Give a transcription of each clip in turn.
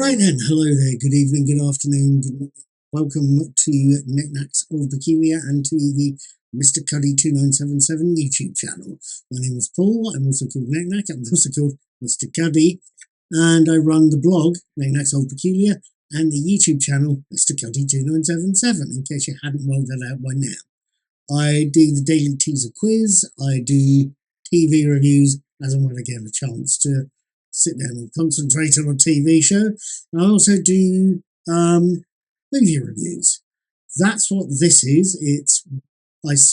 Right then, hello there, good evening, good afternoon, good morning. Welcome to Knickknacks of Peculiar and to the Mr. Cuddy 2977 YouTube channel. My name is Paul, I'm also called Knickknack, I'm also called Mr. Cuddy, and I run the blog, Knickknacks of Peculiar, and the YouTube channel, Mr. Cuddy 2977, in case you hadn't worked that out by now. I do the daily teaser quiz, I do TV reviews as and when I get a chance to sit down and concentrate on a TV show. And I also do movie reviews. That's what this is. That's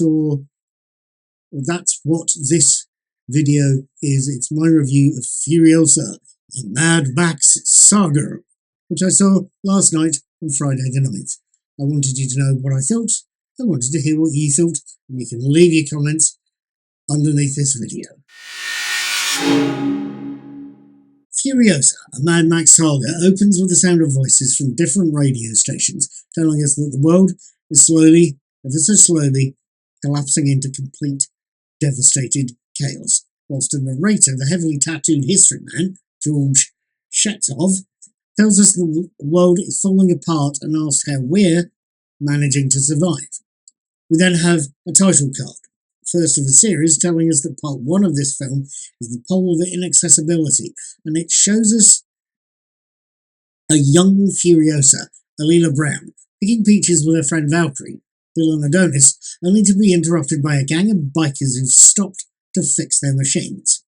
what this video is. It's my review of Furiosa, a Mad Max Saga, which I saw last night on Friday the 9th. I wanted you to know what I thought. I wanted to hear what you thought, and you can leave your comments underneath this video. Furiosa, a Mad Max Saga, opens with the sound of voices from different radio stations, telling us that the world is slowly, ever so slowly, collapsing into complete, devastated chaos, whilst the narrator, the heavily tattooed history man, George Shetov, tells us the world is falling apart and asks how we're managing to survive. We then have a title card, first of the series, telling us that part one of this film is the pole of inaccessibility, and it shows us a young Furiosa, Alila Brown, picking peaches with her friend Valkyrie, Dylan Adonis, only to be interrupted by a gang of bikers who've stopped to fix their machines.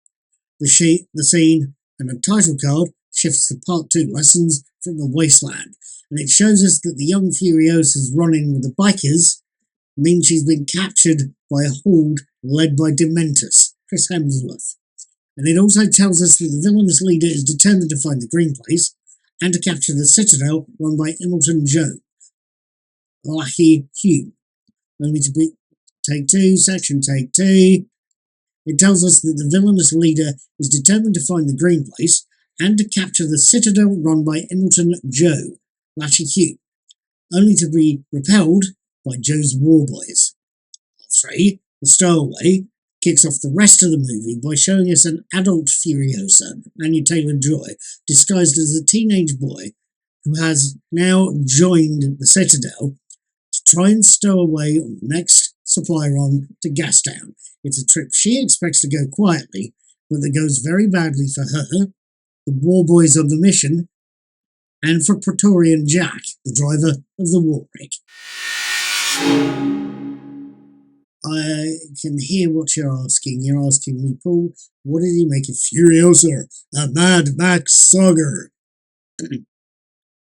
The scene and the title card shifts to part two, lessons from the wasteland, and it shows us that the young Furiosa's run-in with the bikers means she's been captured by a horde led by Dementus, Chris Hemsworth. And it also tells us that the villainous leader is determined to find the Green Place and to capture the Citadel run by Hamilton Joe, Lackey Hugh. Only to be take two. It tells us that the villainous leader is determined to find the Green Place and to capture the Citadel run by Hamilton Joe, Lackey Hugh, only to be repelled by Joe's War Boys. 3. The Stowaway kicks off the rest of the movie by showing us an adult Furiosa, Anya Taylor-Joy, disguised as a teenage boy who has now joined the Citadel to try and stow away on the next supply run to Gastown. It's a trip she expects to go quietly, but that goes very badly for her, the War Boys on the mission, and for Praetorian Jack, the driver of the war rig. I can hear what you're asking. You're asking me, Paul, what did you make of Furiosa, a Mad Max Saga?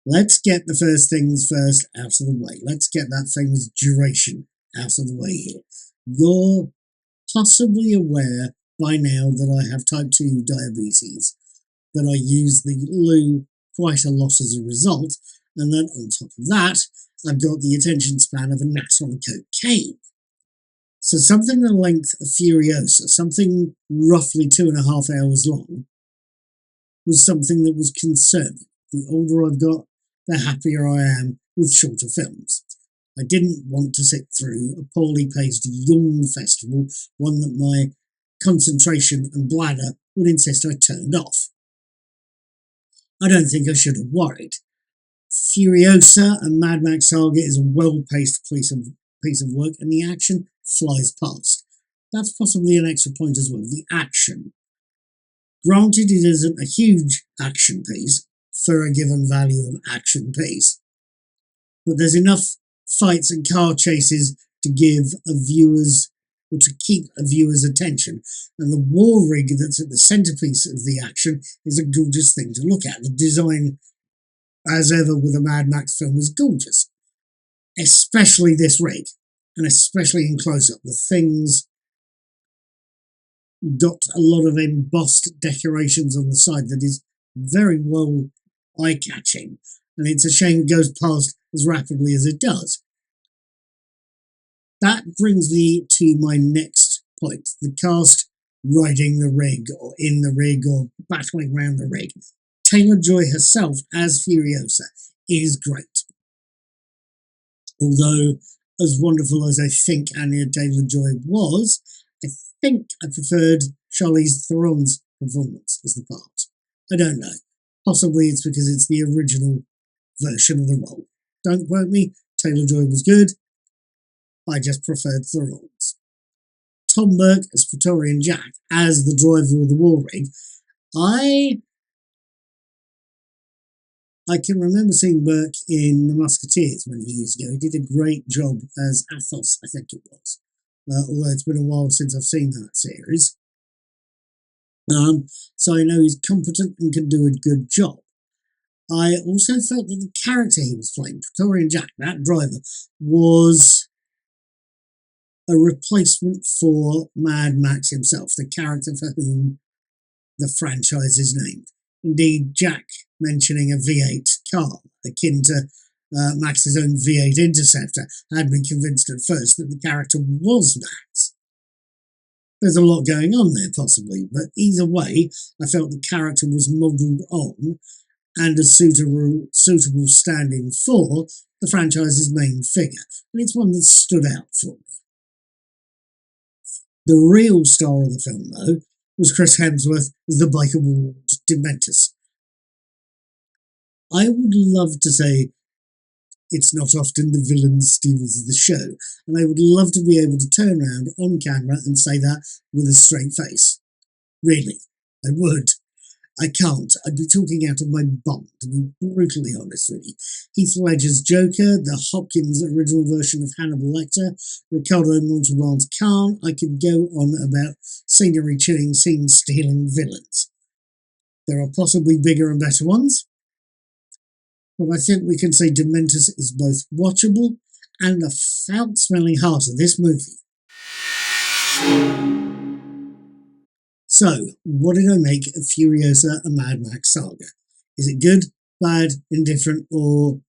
Let's get the first things first out of the way. Let's get that famous duration out of the way here. You're possibly aware by now that I have type 2 diabetes, that I use the loo quite a lot as a result, and that on top of that, I've got the attention span of a gnat on cocaine. So something the length of Furiosa, something roughly 2.5 hours long, was something that was concerning. The older I've got, the happier I am with shorter films. I didn't want to sit through a poorly paced yawn festival, one that my concentration and bladder would insist I turned off. I don't think I should have worried. Furiosa and Mad Max Saga is a well-paced piece of work, and the action flies past. That's possibly an extra point as well, the action. Granted, it isn't a huge action piece for a given value of action piece, but there's enough fights and car chases to give a viewer's, or to keep a viewer's attention, and the war rig that's at the centrepiece of the action is a gorgeous thing to look at. The design, as ever with a Mad Max film, is gorgeous, especially this rig. And especially in close-up, the things got a lot of embossed decorations on the side that is very well eye-catching, and it's a shame it goes past as rapidly as it does. That brings me to my next point, the cast riding the rig, or in the rig, or battling around the rig. Taylor-Joy herself as Furiosa is great. Although, as wonderful as I think Anya Taylor-Joy was, I think I preferred Charlize Theron's performance as the part. I don't know. Possibly it's because it's the original version of the role. Don't quote me, Taylor-Joy was good, I just preferred the roles. Tom Burke as Praetorian Jack, as the driver of the war rig, I can remember seeing Burke in The Musketeers many years ago. He did a great job as Athos, I think it was. Although it's been a while since I've seen that series. So I know he's competent and can do a good job. I also felt that the character he was playing, Praetorian Jack, that driver, was a replacement for Mad Max himself, the character for whom the franchise is named. Indeed, Jack mentioning a V8 car, akin to Max's own V8 Interceptor, had me convinced at first that the character was Max. There's a lot going on there, possibly, but either way, I felt the character was modelled on and a suitable stand-in for the franchise's main figure, and it's one that stood out for me. The real star of the film, though, was Chris Hemsworth as the biker ward Dementus. I would love to say it's not often the villain steals the show, and I would love to be able to turn around on camera and say that with a straight face. Really, I would. I can't. I'd be talking out of my bum, to be brutally honest with you. Heath Ledger's Joker, the Hopkins original version of Hannibal Lecter, Ricardo Montalban's Khan. I could go on about scenery-chilling, scene-stealing villains. There are possibly bigger and better ones, but I think we can say Dementus is both watchable and the foul-smelling heart of this movie. So, what did I make of Furiosa, a Mad Max saga? Is it good, bad, indifferent, or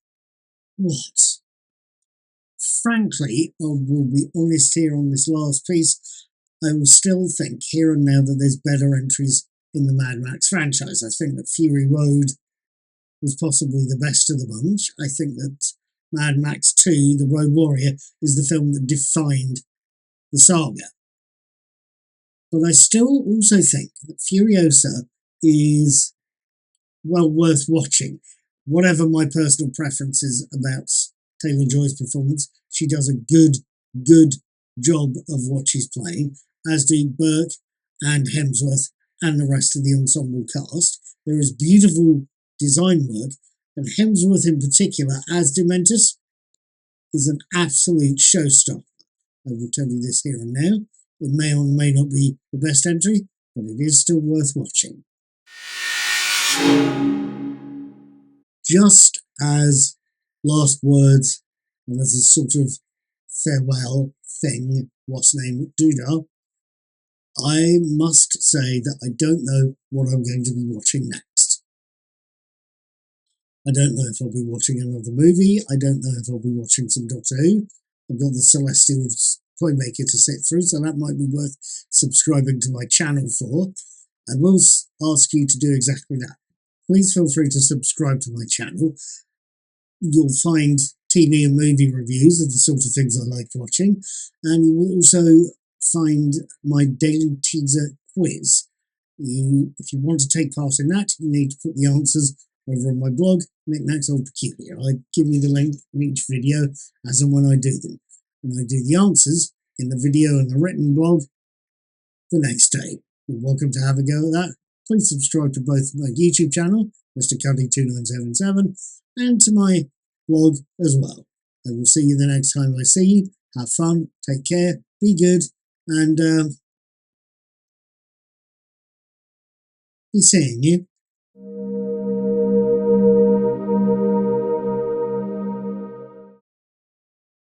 what? Frankly, I will be honest here on this last piece, I will still think here and now that there's better entries in the Mad Max franchise. I think that Fury Road was possibly the best of the bunch. I think that Mad Max 2, The Road Warrior, is the film that defined the saga. But I still also think that Furiosa is well worth watching. Whatever my personal preference is about Taylor-Joy's performance, she does a good job of what she's playing, as do Burke and Hemsworth and the rest of the ensemble cast. There is beautiful design work, and Hemsworth in particular as Dementus is an absolute showstopper. I will tell you this here and now. It may or may not be the best entry, but it is still worth watching. Just as last words, and as a sort of farewell thing, what's name, doodah, I must say that I don't know what I'm going to be watching next. I don't know if I'll be watching another movie. I don't know if I'll be watching some Doctor Who. I've got the Celestial Playmaker to sit through, so that might be worth subscribing to my channel for. I will ask you to do exactly that. Please feel free to subscribe to my channel. You'll find TV and movie reviews of the sort of things I like watching, and you will also find my daily teaser quiz. If you want to take part in that, you need to put the answers over on my blog, Knickknacks Old Peculiar. I give you the link in each video as and when I do them. And I do the answers in the video and the written blog the next day. You're welcome to have a go at that. Please subscribe to both my YouTube channel, Mr. Cuddy2977, and to my blog as well. I will see you the next time I see you. Have fun, take care, be good, and be seeing you.